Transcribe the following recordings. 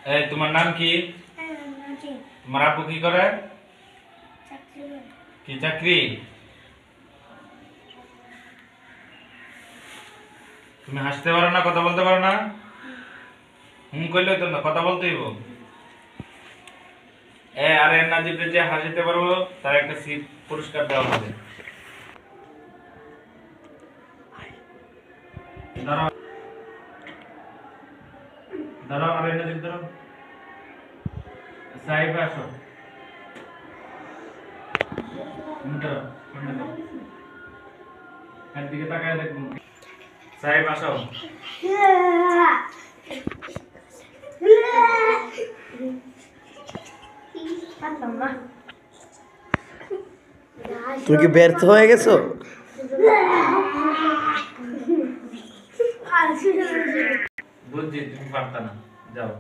এই তোমার নাম কি? তোমার আপু কি করে? কি চাকরি? তুমি হাসতে পারো না, কথা বলতে পারো না? কইলে তো না, কথা বলতেই বল। আর এর নাজিবরে যে হাসিতে পারবো তার একটা সিট পুরস্কার দেওয়া হবে। দাঁড়াও দাঁড়াও, আর এর নাজিব দাঁড়াও। সাহেব আসো। দাঁড়াও, সামনে দাও। একদিকে তাকায় দেখুন। সাহেব আসো। তুমি কি ব্যর্থ হয়ে গেছো? বুঝছি তুমি পারতা না, যাও।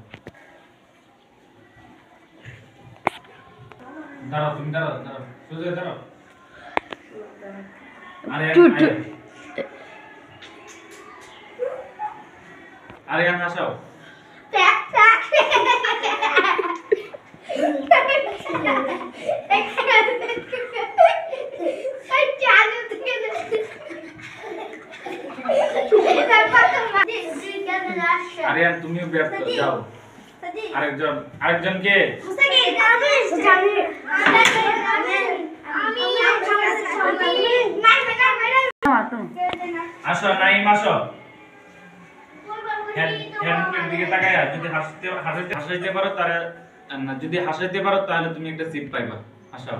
দাঁড়াও, তুমি দাঁড়াও, দাঁড়াও, সোজা দাঁড়াও। আরিয়ান হাসাও। আরিয়ান তুমিও ব্যর্থ, যাও। আরেকজন কে? আসো নাইম, আসো। হ্যান্ডের দিকে তাকায়, যদি হাসাইতে পারো তাহলে, না যদি হাসাইতে পারো তাহলে তুমি একটা সিট পাইবা। আসো।